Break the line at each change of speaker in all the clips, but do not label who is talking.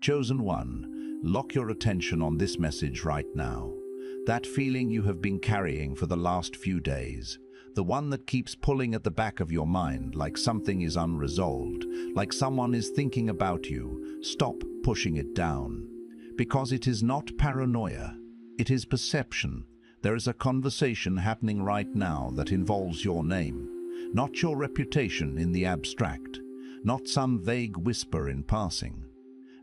Chosen one, lock your attention on this message right now. That feeling you have been carrying for the last few days, the one that keeps pulling at the back of your mind like something is unresolved, like someone is thinking about you, stop pushing it down. Because it is not paranoia, it is perception. There is a conversation happening right now that involves your name, not your reputation in the abstract, not some vague whisper in passing.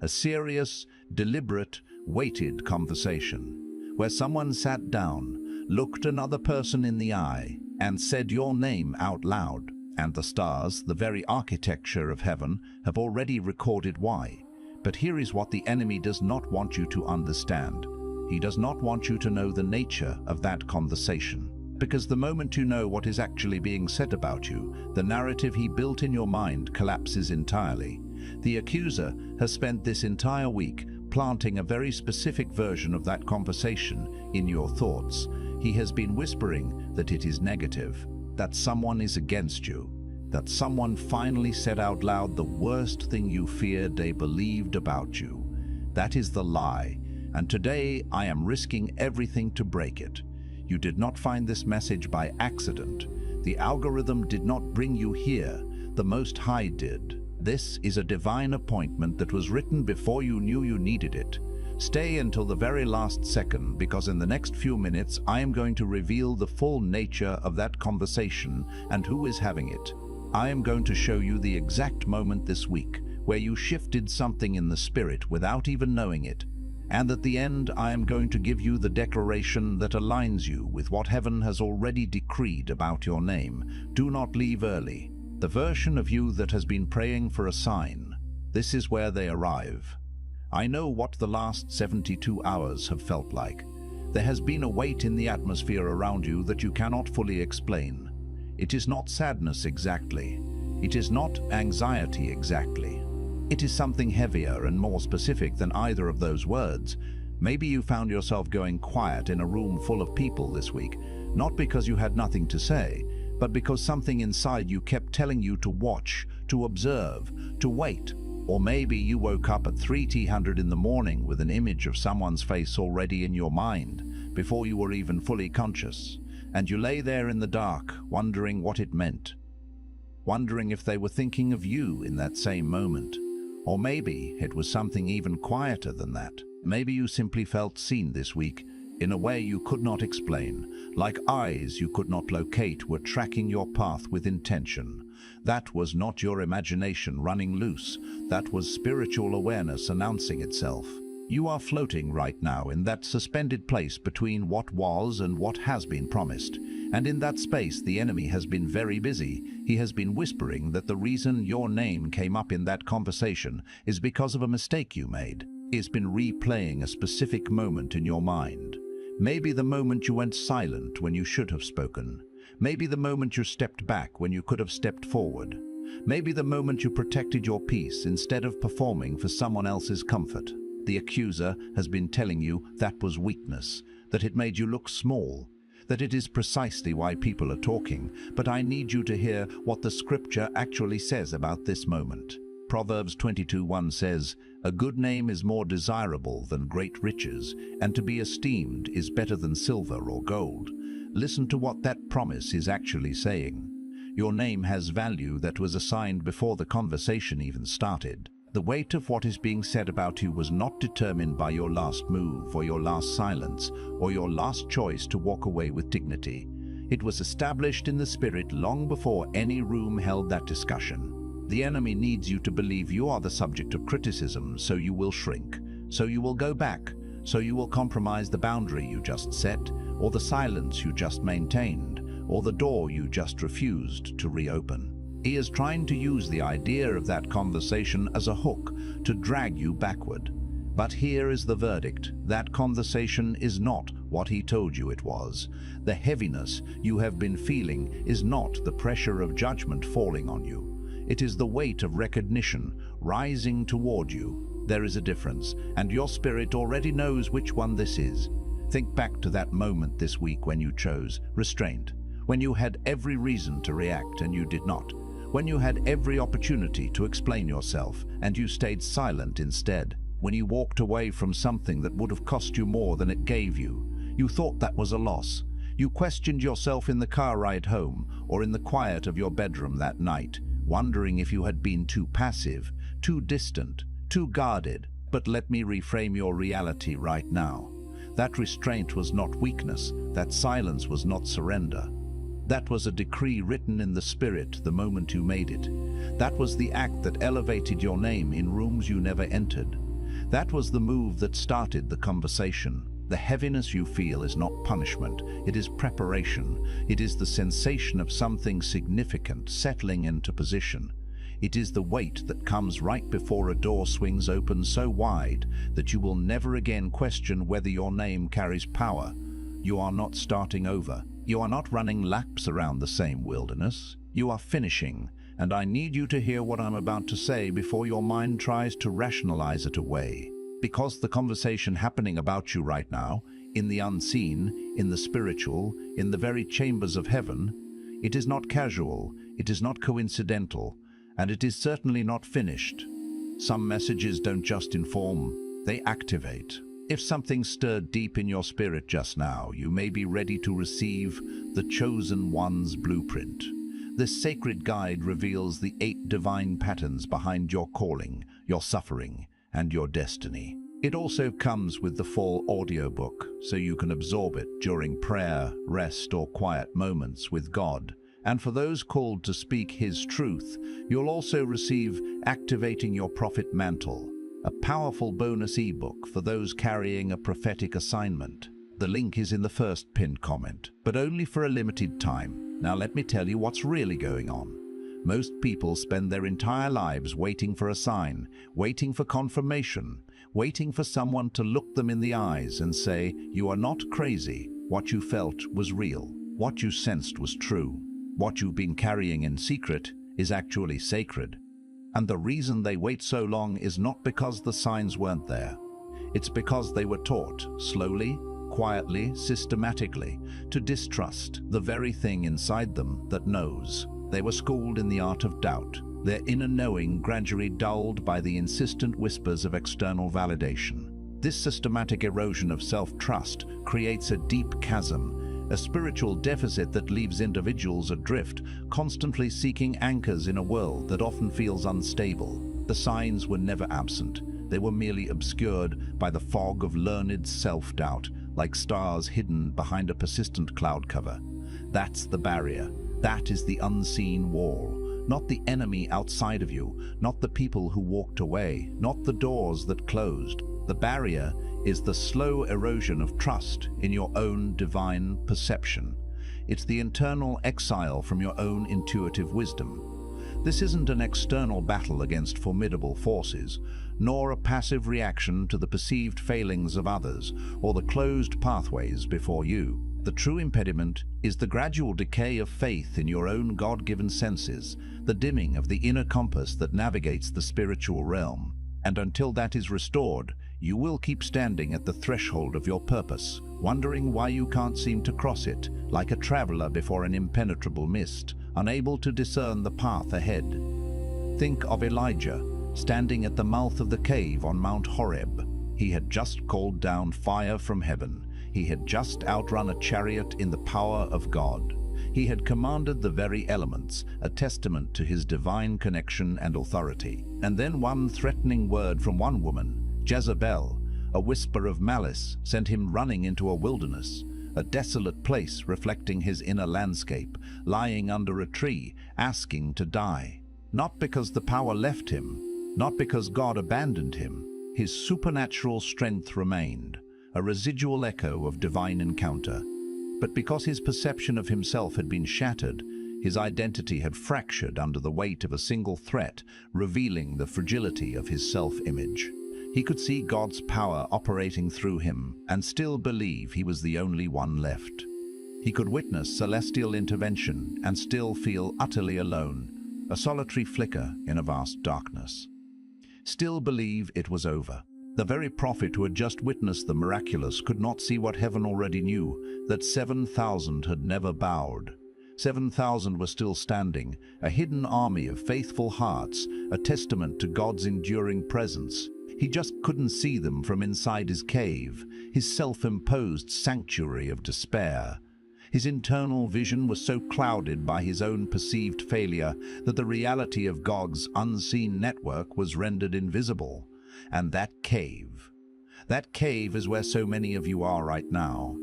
A serious, deliberate, weighted conversation, where someone sat down, looked another person in the eye, and said your name out loud. And the stars, the very architecture of heaven, have already recorded why. But here is what the enemy does not want you to understand. He does not want you to know the nature of that conversation. Because the moment you know what is actually being said about you, the narrative he built in your mind collapses entirely. The accuser has spent this entire week planting a very specific version of that conversation in your thoughts. He has been whispering that it is negative, that someone is against you, that someone finally said out loud the worst thing you feared they believed about you. That is the lie, and today I am risking everything to break it. You did not find this message by accident. The algorithm did not bring you here. The Most High did. This is a divine appointment that was written before you knew you needed it. Stay until the very last second, because in the next few minutes I am going to reveal the full nature of that conversation and who is having it. I am going to show you the exact moment this week where you shifted something in the spirit without even knowing it. And at the end, I am going to give you the declaration that aligns you with what heaven has already decreed about your name. Do not leave early. The version of you that has been praying for a sign, this is where they arrive. I know what the last 72 hours have felt like. There has been a weight in the atmosphere around you that you cannot fully explain. It is not sadness exactly. It is not anxiety exactly. It is something heavier and more specific than either of those words. Maybe you found yourself going quiet in a room full of people this week, not because you had nothing to say, but because something inside you kept telling you to watch, to observe, to wait. Or maybe you woke up at 300 in the morning with an image of someone's face already in your mind before you were even fully conscious, and you lay there in the dark wondering what it meant, wondering if they were thinking of you in that same moment. Or maybe it was something even quieter than that. Maybe you simply felt seen this week in a way you could not explain, like eyes you could not locate were tracking your path with intention. That was not your imagination running loose. That was spiritual awareness announcing itself. You are floating right now in that suspended place between what was and what has been promised. And in that space, the enemy has been very busy. He has been whispering that the reason your name came up in that conversation is because of a mistake you made. He has been replaying a specific moment in your mind. Maybe the moment you went silent when you should have spoken. Maybe the moment you stepped back when you could have stepped forward. Maybe the moment you protected your peace instead of performing for someone else's comfort. The accuser has been telling you that was weakness, that it made you look small, that it is precisely why people are talking. But I need you to hear what the scripture actually says about this moment. Proverbs 22:1 says, "A good name is more desirable than great riches, and to be esteemed is better than silver or gold." Listen to what that promise is actually saying. Your name has value that was assigned before the conversation even started. The weight of what is being said about you was not determined by your last move or your last silence or your last choice to walk away with dignity. It was established in the spirit long before any room held that discussion. The enemy needs you to believe you are the subject of criticism, so you will shrink, so you will go back, so you will compromise the boundary you just set, or the silence you just maintained, or the door you just refused to reopen. He is trying to use the idea of that conversation as a hook to drag you backward. But here is the verdict. That conversation is not what he told you it was. The heaviness you have been feeling is not the pressure of judgment falling on you. It is the weight of recognition rising toward you. There is a difference, and your spirit already knows which one this is. Think back to that moment this week when you chose restraint, when you had every reason to react and you did not, when you had every opportunity to explain yourself and you stayed silent instead. When you walked away from something that would have cost you more than it gave you, you thought that was a loss. You questioned yourself in the car ride home or in the quiet of your bedroom that night, wondering if you had been too passive, too distant, too guarded. But let me reframe your reality right now. That restraint was not weakness, that silence was not surrender. That was a decree written in the spirit the moment you made it. That was the act that elevated your name in rooms you never entered. That was the move that started the conversation. The heaviness you feel is not punishment, it is preparation. It is the sensation of something significant settling into position. It is the weight that comes right before a door swings open so wide that you will never again question whether your name carries power. You are not starting over. You are not running laps around the same wilderness. You are finishing, and I need you to hear what I'm about to say before your mind tries to rationalize it away. Because the conversation happening about you right now, in the unseen, in the spiritual, in the very chambers of heaven, it is not casual, it is not coincidental, and it is certainly not finished. Some messages don't just inform, they activate. If something stirred deep in your spirit just now, you may be ready to receive the Chosen One's blueprint. This sacred guide reveals the 8 divine patterns behind your calling, your suffering, and your destiny. It also comes with the full audiobook, so you can absorb it during prayer, rest, or quiet moments with God. And for those called to speak His truth, you'll also receive Activating Your Prophet Mantle, a powerful bonus ebook for those carrying a prophetic assignment. The link is in the first pinned comment, but only for a limited time. Now let me tell you what's really going on. Most people spend their entire lives waiting for a sign, waiting for confirmation, waiting for someone to look them in the eyes and say, "You are not crazy. What you felt was real. What you sensed was true. What you've been carrying in secret is actually sacred." And the reason they wait so long is not because the signs weren't there. It's because they were taught, slowly, quietly, systematically, to distrust the very thing inside them that knows. They were schooled in the art of doubt, their inner knowing gradually dulled by the insistent whispers of external validation. This systematic erosion of self-trust creates a deep chasm, a spiritual deficit that leaves individuals adrift, constantly seeking anchors in a world that often feels unstable. The signs were never absent. They were merely obscured by the fog of learned self-doubt, like stars hidden behind a persistent cloud cover. That's the barrier. That is the unseen wall. Not the enemy outside of you, not the people who walked away, not the doors that closed. The barrier is the slow erosion of trust in your own divine perception. It's the internal exile from your own intuitive wisdom. This isn't an external battle against formidable forces, nor a passive reaction to the perceived failings of others or the closed pathways before you. The true impediment is the gradual decay of faith in your own God-given senses, the dimming of the inner compass that navigates the spiritual realm. And until that is restored, you will keep standing at the threshold of your purpose, wondering why you can't seem to cross it, like a traveler before an impenetrable mist, unable to discern the path ahead. Think of Elijah, standing at the mouth of the cave on Mount Horeb. He had just called down fire from heaven. He had just outrun a chariot in the power of God. He had commanded the very elements, a testament to his divine connection and authority. And then one threatening word from one woman, Jezebel, a whisper of malice, sent him running into a wilderness, a desolate place reflecting his inner landscape, lying under a tree, asking to die. Not because the power left him, not because God abandoned him. His supernatural strength remained, a residual echo of divine encounter. But because his perception of himself had been shattered, his identity had fractured under the weight of a single threat, revealing the fragility of his self-image. He could see God's power operating through him and still believe he was the only one left. He could witness celestial intervention and still feel utterly alone, a solitary flicker in a vast darkness. Still believe it was over. The very prophet who had just witnessed the miraculous could not see what heaven already knew, that 7,000 had never bowed. 7,000 were still standing, a hidden army of faithful hearts, a testament to God's enduring presence. He just couldn't see them from inside his cave, his self-imposed sanctuary of despair. His internal vision was so clouded by his own perceived failure that the reality of God's unseen network was rendered invisible. And that cave is where so many of you are right now.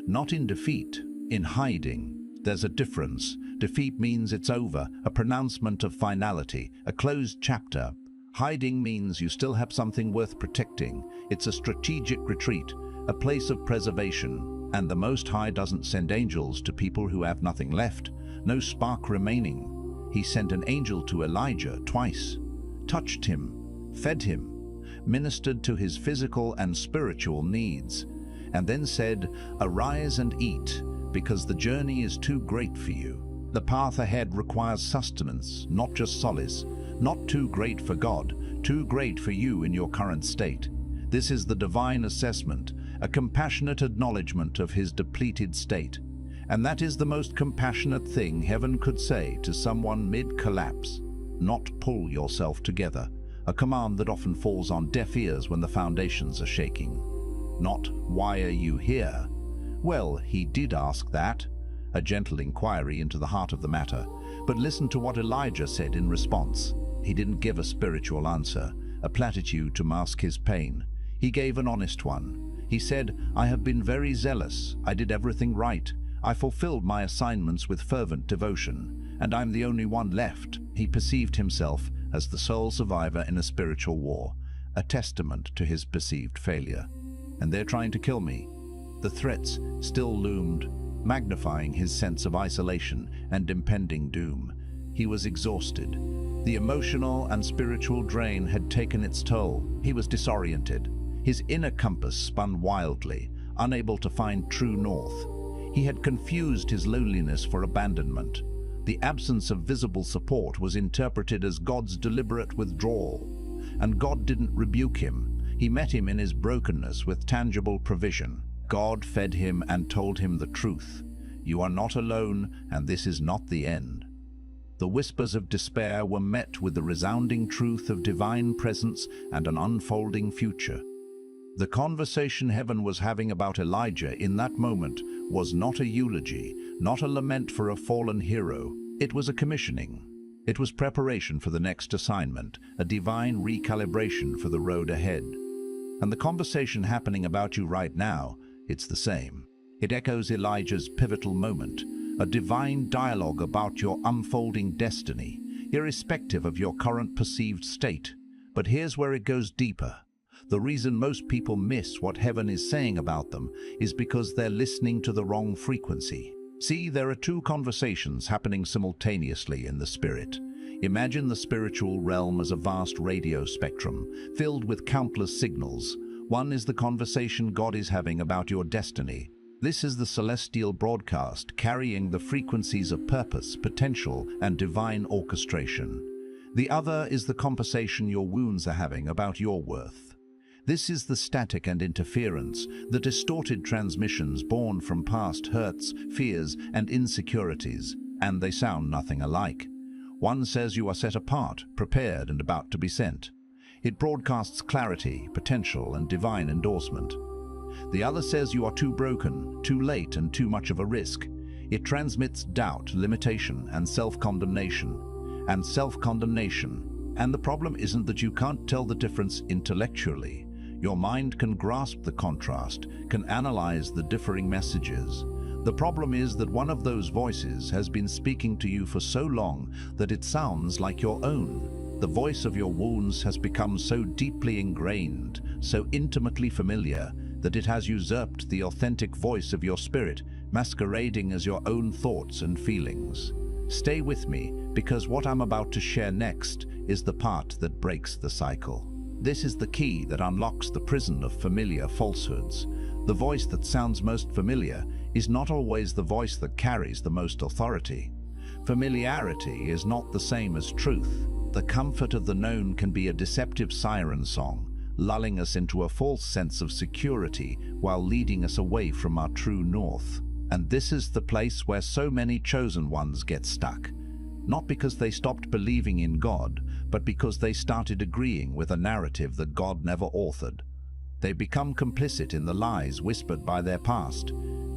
Not in defeat, in hiding. There's a difference. Defeat means it's over, a pronouncement of finality, a closed chapter. Hiding means you still have something worth protecting. It's a strategic retreat, a place of preservation. And the Most High doesn't send angels to people who have nothing left, no spark remaining. He sent an angel to Elijah twice, touched him, fed him, ministered to his physical and spiritual needs, and then said, "Arise and eat, because the journey is too great for you." The path ahead requires sustenance, not just solace. Not too great for God, too great for you in your current state. This is the divine assessment, a compassionate acknowledgement of his depleted state. And that is the most compassionate thing heaven could say to someone mid-collapse. Not pull yourself together, a command that often falls on deaf ears when the foundations are shaking. Not, "Why are you here?" Well, he did ask that, a gentle inquiry into the heart of the matter. But listen to what Elijah said in response. He didn't give a spiritual answer, a platitude to mask his pain. He gave an honest one. He said, "I have been very zealous. I did everything right. I fulfilled my assignments with fervent devotion, and I'm the only one left." He perceived himself as the sole survivor in a spiritual war, a testament to his perceived failure. "And they're trying to kill me." The threats still loomed, magnifying his sense of isolation and impending doom. He was exhausted. The emotional and spiritual drain had taken its toll. He was disoriented. His inner compass spun wildly, unable to find true north. He had confused his loneliness for abandonment. The absence of visible support was interpreted as God's deliberate withdrawal. And God didn't rebuke him. He met him in his brokenness with tangible provision. God fed him and told him the truth. You are not alone, and this is not the end. The whispers of despair were met with the resounding truth of divine presence and an unfolding future. The conversation heaven was having about Elijah in that moment was not a eulogy, not a lament for a fallen hero. It was a commissioning. It was preparation for the next assignment, a divine recalibration for the road ahead. And the conversation happening about you right now, it's the same. It echoes Elijah's pivotal moment, a divine dialogue about your unfolding destiny, irrespective of your current perceived state. But here's where it goes deeper. The reason most people miss what heaven is saying about them is because they're listening to the wrong frequency. See, there are two conversations happening simultaneously in the spirit. Imagine the spiritual realm as a vast radio spectrum, filled with countless signals. One is the conversation God is having about your destiny. This is the celestial broadcast carrying the frequencies of purpose, potential, and divine orchestration. The other is the conversation your wounds are having about your worth. This is the static and interference, the distorted transmissions born from past hurts, fears, and insecurities, and they sound nothing alike. One says you are set apart, prepared, and about to be sent. It broadcasts clarity, potential, and divine endorsement. The other says you are too broken, too late, and too much of a risk. It transmits doubt, limitation, and self-condemnation. And the problem isn't that you can't tell the difference intellectually. Your mind can grasp the contrast, can analyze the differing messages. The problem is that one of those voices has been speaking to you for so long that it sounds like your own. The voice of your wounds has become so deeply ingrained, so intimately familiar, that it has usurped the authentic voice of your spirit, masquerading as your own thoughts and feelings. Stay with me, because what I'm about to share next is the part that breaks the cycle. This is the key that unlocks the prison of familiar falsehoods. The voice that sounds most familiar is not always the voice that carries the most authority. Familiarity is not the same as truth. The comfort of the known can be a deceptive siren song, lulling us into a false sense of security while leading us away from our true north. And this is the place where so many chosen ones get stuck. Not because they stopped believing in God, but because they started agreeing with a narrative that God never authored. They become complicit in the lies whispered by their past.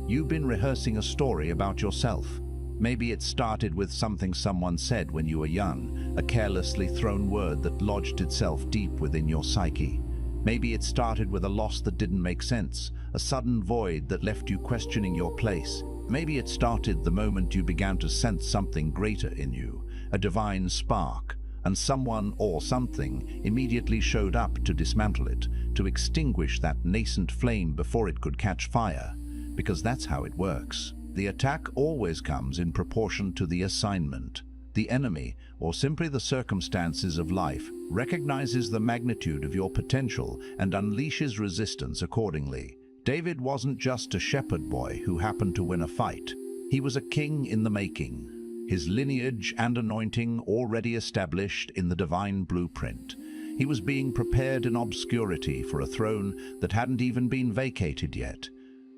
You've been rehearsing a story about yourself. Maybe it started with something someone said when you were young, a carelessly thrown word that lodged itself deep within your psyche. Maybe it started with a loss that didn't make sense, a sudden void that left you questioning your place. Maybe it started the moment you began to sense something greater in you, a divine spark, and someone or something immediately showed up to dismantle it, to extinguish that nascent flame before it could catch fire, because that's how it works. The attack always comes in proportion to the assignment. The enemy, or simply the circumstances of life, recognizes the magnitude of your potential and unleashes resistance accordingly. David wasn't just a shepherd boy who happened to win a fight. He was a king in the making, his lineage and anointing already established in the divine blueprint. He was being prepared in obscurity for a throne that hadn't even been vacated yet.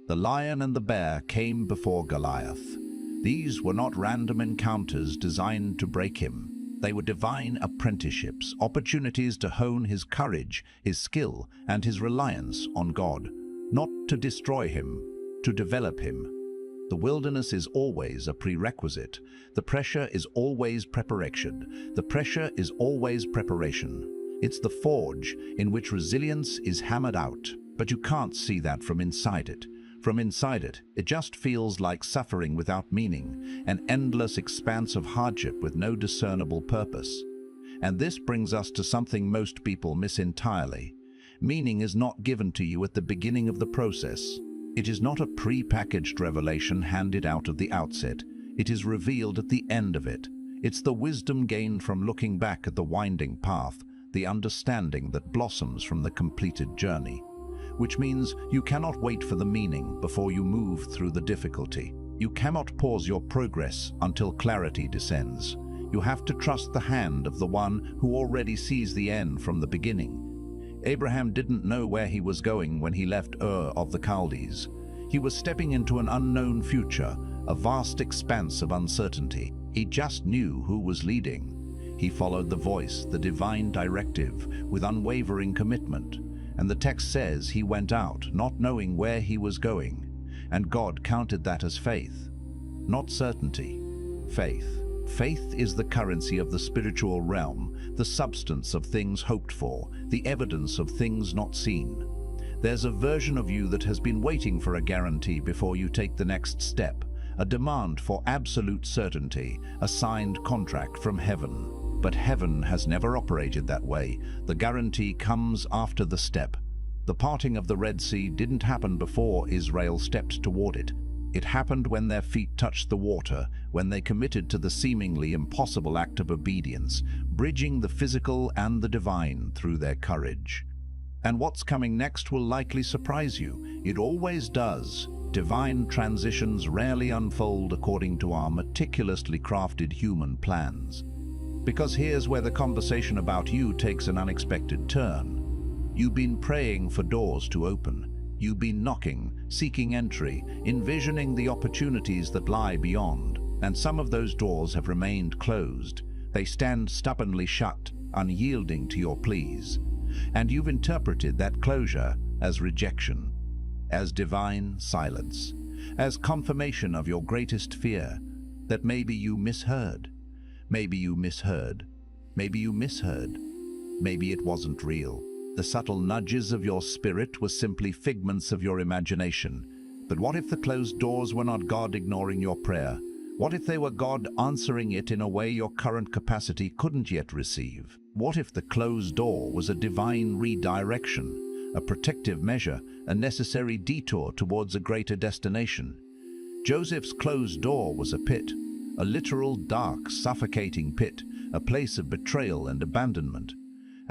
The lion and the bear came before Goliath. These were not random encounters designed to break him. They were divine apprenticeships, opportunities to hone his courage, his skill, and his reliance on God. Not to destroy him, to develop him. The wilderness is always a prerequisite. The pressure is always preparation. The pressure is always preparation. It's the forge in which resilience is hammered out, but you can't see that from inside it. From inside it, it just feels like suffering without meaning, an endless expanse of hardship with no discernible purpose. And this brings us to something most people miss entirely. Meaning is not given to you at the beginning of the process. It is not a pre-packaged revelation handed out at the outset. It is revealed at the end of it. It's the wisdom gained from looking back at the winding path, the understanding that blossoms from the completed journey. Which means you cannot wait for the meaning before you move through the difficulty. You cannot pause your progress until clarity descends. You have to trust the hand of the one who already sees the end from the beginning. Abraham didn't know where he was going when he left Ur of the Chaldees. He was stepping into an unknown future, a vast expanse of uncertainty. He just knew who was leading. He followed the voice, the divine directive, with unwavering commitment. And the text says he went out, not knowing where he was going. And God counted that as faith. Not certainty, faith. Faith is the currency of the spiritual realm, the substance of things hoped for, the evidence of things not seen. There's a version of you that has been waiting for a guarantee before you take the next step, a demand for absolute certainty, a signed contract from heaven. But heaven has never operated that way. The guarantee comes after the step. The parting of the Red Sea didn't happen before Israel stepped toward it. It happened when their feet touched the water, when they committed to the seemingly impossible act of obedience, bridging the physical and the divine through their courage. And what's coming next will likely surprise you. It always does. Divine transitions rarely unfold according to our meticulously crafted human plans. Because here's where the conversation about you takes an unexpected turn. You've been praying for doors to open. You've been knocking, seeking entry, envisioning the opportunities that lie beyond. And some of those doors have remained closed. They stand stubbornly shut, unyielding to your pleas. And you've interpreted that closure as rejection, as divine silence, as confirmation of your greatest fear, that maybe you misheard. Maybe you misheard. Maybe you misheard. Maybe it wasn't real. The subtle nudges of your spirit were simply figments of your imagination. But what if the closed doors were not God ignoring your prayer? What if they were God answering it in a way your current capacity couldn't yet receive? What if the closed door was a divine redirection, a protective measure, a necessary detour towards a greater destination? Joseph's closed door was a pit, a literal, dark, suffocating pit, a place of betrayal and abandonment.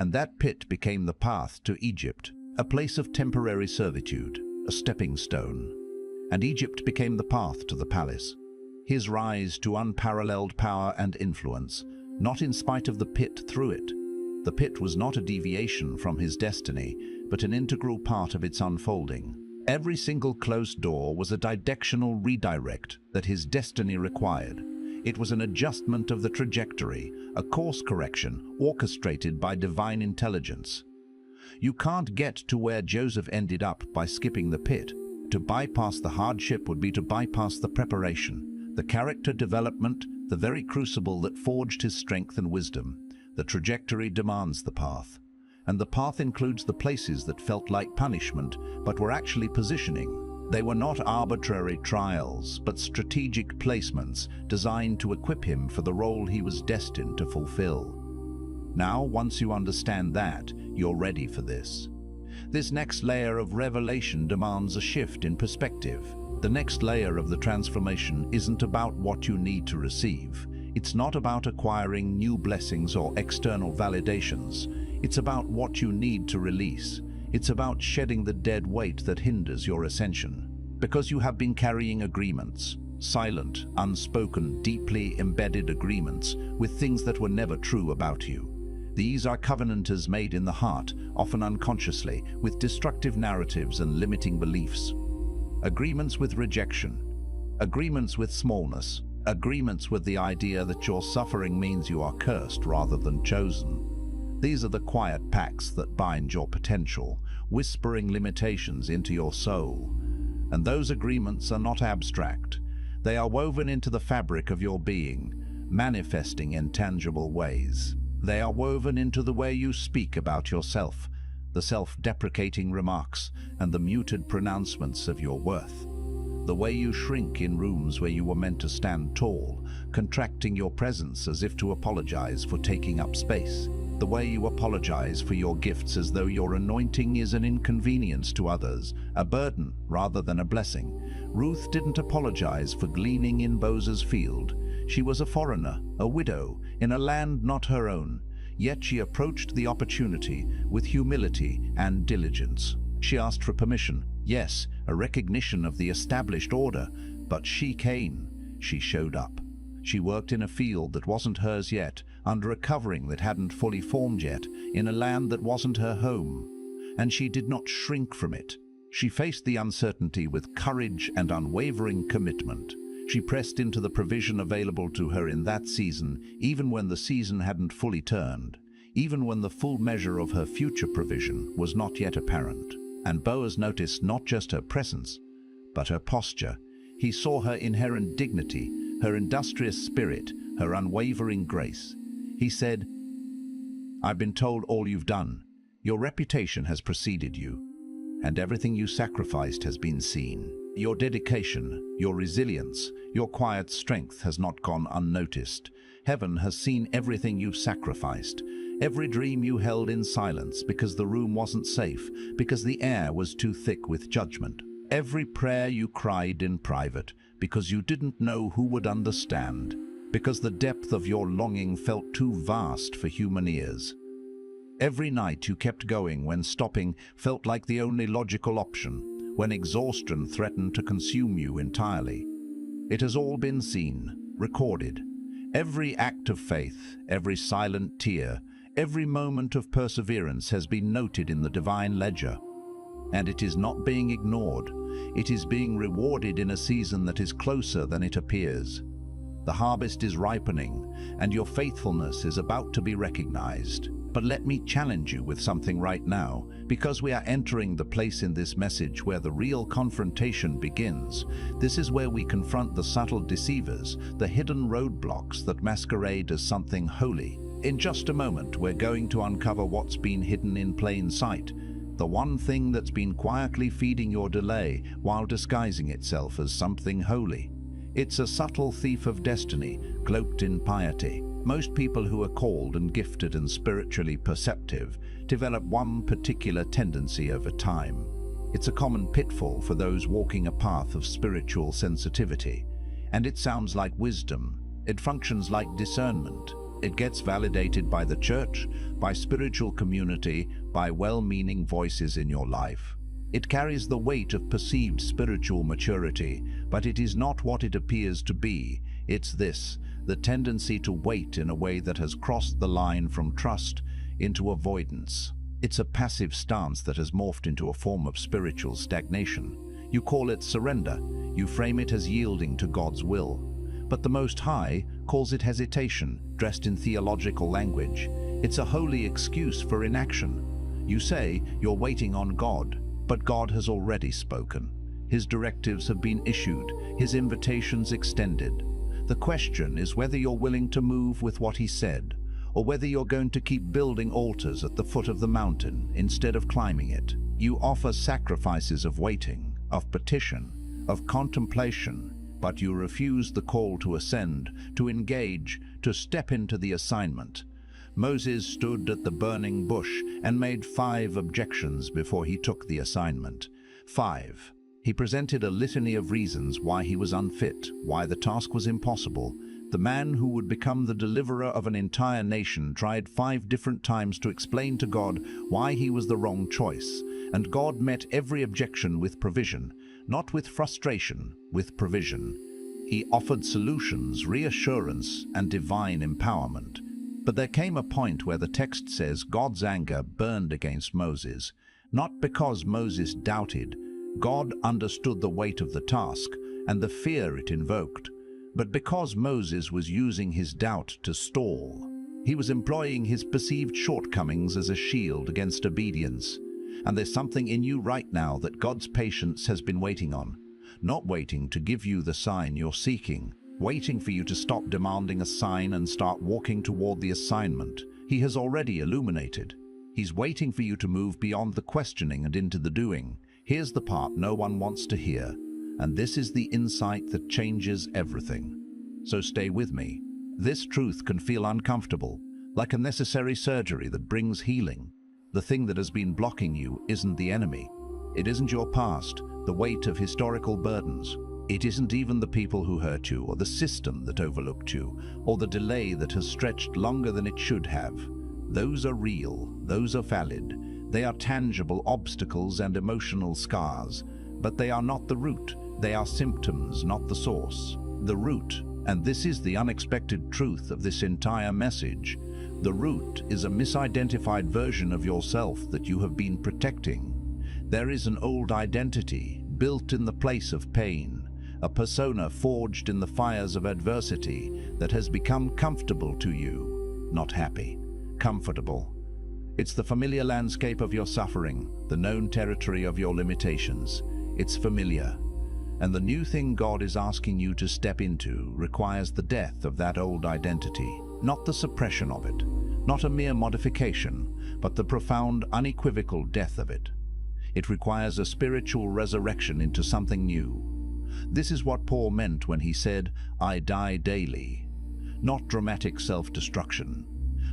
And that pit became the path to Egypt, a place of temporary servitude, a stepping stone. And Egypt became the path to the palace, his rise to unparalleled power and influence, not in spite of the pit through it. The pit was not a deviation from his destiny, but an integral part of its unfolding. Every single closed door was a directional redirect that his destiny required. It was an adjustment of the trajectory, a course correction orchestrated by divine intelligence. You can't get to where Joseph ended up by skipping the pit. To bypass the hardship would be to bypass the preparation, the character development, the very crucible that forged his strength and wisdom. The trajectory demands the path. And the path includes the places that felt like punishment, but were actually positioning. They were not arbitrary trials, but strategic placements designed to equip him for the role he was destined to fulfill. Now, once you understand that, you're ready for this. This next layer of revelation demands a shift in perspective. The next layer of the transformation isn't about what you need to receive. It's not about acquiring new blessings or external validations. It's about what you need to release. It's about shedding the dead weight that hinders your ascension. Because you have been carrying agreements, silent, unspoken, deeply embedded agreements with things that were never true about you. These are covenanters made in the heart, often unconsciously, with destructive narratives and limiting beliefs. Agreements with rejection, agreements with smallness, agreements with the idea that your suffering means you are cursed rather than chosen. These are the quiet pacts that bind your potential, whispering limitations into your soul. And those agreements are not abstract. They are woven into the fabric of your being, manifesting in tangible ways. They are woven into the way you speak about yourself, the self-deprecating remarks and the muted pronouncements of your worth. The way you shrink in rooms where you were meant to stand tall, contracting your presence as if to apologize for taking up space. The way you apologize for your gifts as though your anointing is an inconvenience to others, a burden rather than a blessing. Ruth didn't apologize for gleaning in Boaz's field. She was a foreigner, a widow, in a land not her own. Yet she approached the opportunity with humility and diligence. She asked for permission, yes, a recognition of the established order, but she came. She showed up. She worked in a field that wasn't hers yet, under a covering that hadn't fully formed yet, in a land that wasn't her home. And she did not shrink from it. She faced the uncertainty with courage and unwavering commitment. She pressed into the provision available to her in that season, even when the season hadn't fully turned, even when the full measure of her future provision was not yet apparent. And Boaz noticed not just her presence, but her posture. He saw her inherent dignity, her industrious spirit, her unwavering grace. He said, "I've been told all you've done. Your reputation has preceded you, and everything you sacrificed has been seen. Your dedication, your resilience, your quiet strength has not gone unnoticed. Heaven has seen everything you've sacrificed, every dream you held in silence because the room wasn't safe, because the air was too thick with judgment. Every prayer you cried in private because you didn't know who would understand, because the depth of your longing felt too vast for human ears. Every night you kept going when stopping felt like the only logical option, when exhaustion threatened to consume you entirely. It has all been seen, recorded. Every act of faith, every silent tear, every moment of perseverance has been noted in the divine ledger. And it is not being ignored. It is being rewarded in a season that is closer than it appears. The harvest is ripening, and your faithfulness is about to be recognized. But let me challenge you with something right now, because we are entering the place in this message where the real confrontation begins. This is where we confront the subtle deceivers, the hidden roadblocks that masquerade as something holy. In just a moment, we're going to uncover what's been hidden in plain sight, the one thing that's been quietly feeding your delay while disguising itself as something holy. It's a subtle thief of destiny, cloaked in piety. Most people who are called and gifted and spiritually perceptive develop one particular tendency over time. It's a common pitfall for those walking a path of spiritual sensitivity. And it sounds like wisdom. It functions like discernment. It gets validated by the church, by spiritual community, by well-meaning voices in your life. It carries the weight of perceived spiritual maturity, but it is not what it appears to be. It's this, the tendency to wait in a way that has crossed the line from trust into avoidance. It's a passive stance that has morphed into a form of spiritual stagnation. You call it surrender. You frame it as yielding to God's will. but the Most High calls it hesitation, dressed in theological language. It's a holy excuse for inaction. You say you're waiting on God, but God has already spoken. His directives have been issued, His invitations extended. The question is whether you're willing to move with what He said, or whether you're going to keep building altars at the foot of the mountain instead of climbing it. You offer sacrifices of waiting, of petition, of contemplation, but you refuse the call to ascend, to engage, to step into the assignment. Moses stood at the burning bush and made 5 objections before he took the assignment. 5. He presented a litany of reasons why he was unfit, why the task was impossible. The man who would become the deliverer of an entire nation tried 5 different times to explain to God why he was the wrong choice, and God met every objection with provision, not with frustration, with provision. He offered solutions, reassurance, and divine empowerment. But there came a point where the text says God's anger burned against Moses, not because Moses doubted. God understood the weight of the task and the fear it invoked, but because Moses was using his doubt to stall. He was employing his perceived shortcomings as a shield against obedience. And there's something in you right now that God's patience has been waiting on. Not waiting to give you the sign you're seeking, waiting for you to stop demanding a sign and start walking toward the assignment He has already illuminated. He's waiting for you to move beyond the questioning and into the doing. Here's the part no one wants to hear, and this is the insight that changes everything. So stay with me. This truth can feel uncomfortable, like a necessary surgery that brings healing. The thing that has been blocking you isn't the enemy. It isn't your past, the weight of historical burdens. It isn't even the people who hurt you, or the system that overlooked you, or the delay that has stretched longer than it should have. Those are real, those are valid. They are tangible obstacles and emotional scars, but they are not the root. They are symptoms, not the source. The root, and this is the unexpected truth of this entire message, the root is a misidentified version of yourself that you have been protecting. There is an old identity built in the place of pain, a persona forged in the fires of adversity that has become comfortable to you, not happy, comfortable. It's the familiar landscape of your suffering, the known territory of your limitations. It's familiar. And the new thing God is asking you to step into requires the death of that old identity, not the suppression of it, not a mere modification, but the profound, unequivocal death of it. It requires a spiritual resurrection into something new. This is what Paul meant when he said, "I die daily." Not dramatic self-destruction,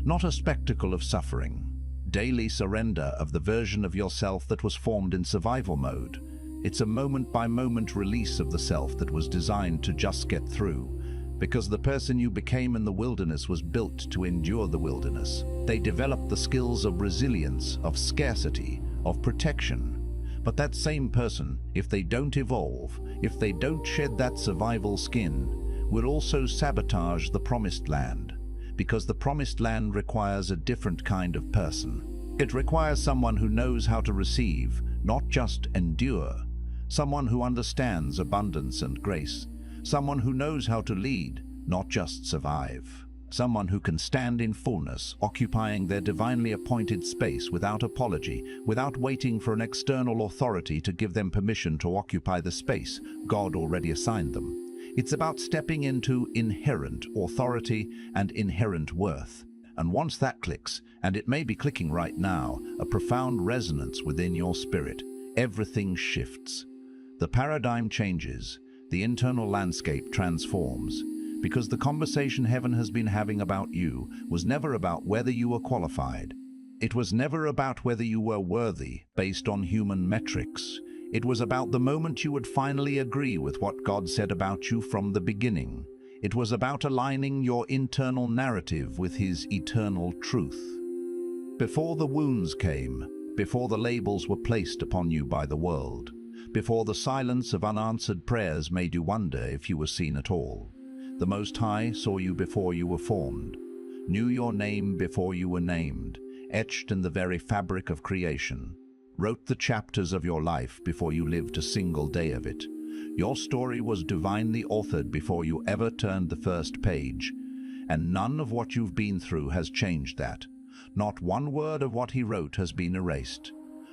not a spectacle of suffering. Daily surrender of the version of yourself that was formed in survival mode. It's a moment-by-moment release of the self that was designed to just get through, because the person you became in the wilderness was built to endure the wilderness. They developed the skills of resilience, of scarcity, of protection. But that same person, if they don't evolve, if they don't shed that survival skin, will also sabotage the promised land, because the promised land requires a different kind of person. It requires someone who knows how to receive, not just endure. Someone who understands abundance and grace. Someone who knows how to lead, not just survive. Someone who can stand in fullness, occupying their divinely appointed space without apology, without waiting for an external authority to give them permission to occupy the space God already assigned them. It's about stepping into inherent authority and inherent worth. And once that clicks, and it may be clicking right now, a profound resonance within your spirit, everything shifts. The paradigm changes, the internal landscape transforms, because the conversation heaven has been having about you was never about whether you were qualified. It was never about whether you were worthy based on human metrics. It was about the moment you would finally agree with what God said about you from the beginning. It was about aligning your internal narrative with His eternal truth. Before the wounds came, before the labels were placed upon you by the world, before the silence of unanswered prayers made you wonder if you were seen at all, the Most High saw you before you were formed, knew your name before you were named, etched in the very fabric of creation, wrote the chapters of your life before you lived a single day of it, Your story was divinely authored before you ever turned the first page, and none of what you've been through has changed that. Not one word of what he wrote has been erased.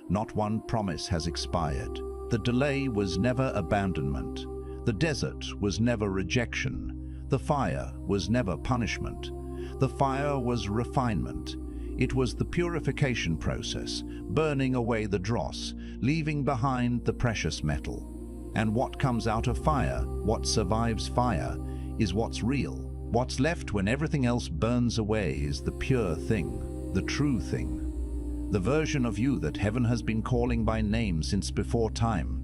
Not one promise has expired. The delay was never abandonment. The desert was never rejection. The fire was never punishment. The fire was refinement. It was the purification process, burning away the dross, leaving behind the precious metal. And what comes out of fire, what survives fire, is what's real. What's left when everything else burns away is the pure thing, the true thing. The version of you that heaven has been calling by name since before time.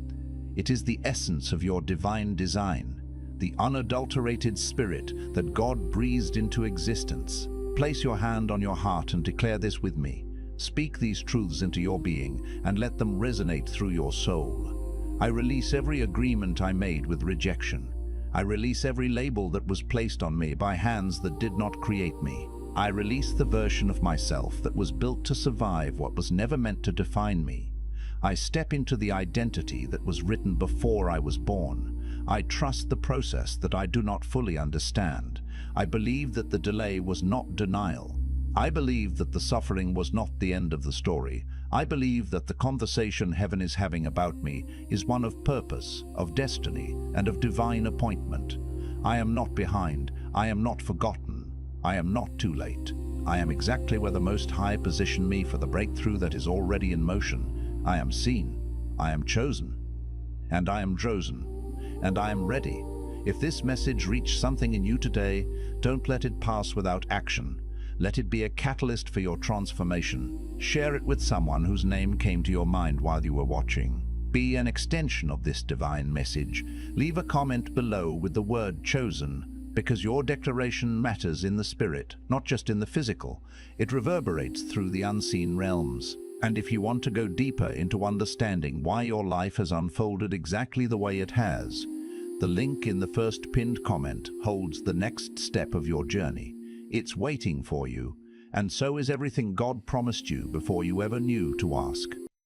It is the essence of your divine design, the unadulterated spirit that God breathed into existence. Place your hand on your heart and declare this with me. Speak these truths into your being and let them resonate through your soul. I release every agreement I made with rejection. I release every label that was placed on me by hands that did not create me. I release the version of myself that was built to survive what was never meant to define me. I step into the identity that was written before I was born. I trust the process that I do not fully understand. I believe that the delay was not denial. I believe that the suffering was not the end of the story. I believe that the conversation heaven is having about me is one of purpose, of destiny, and of divine appointment. I am not behind. I am not forgotten. I am not too late. I am exactly where the Most High positioned me for the breakthrough that is already in motion. I am seen, I am chosen, and I am chosen, and I am ready. If this message reached something in you today, don't let it pass without action. Let it be a catalyst for your transformation. Share it with someone whose name came to your mind while you were watching. Be an extension of this divine message. Leave a comment below with the word chosen, because your declaration matters in the spirit, not just in the physical. It reverberates through the unseen realms. And if you want to go deeper into understanding why your life has unfolded exactly the way it has, the link in the first pinned comment holds the next step of your journey. It's waiting for you, and so is everything God promised you before you ever knew to ask.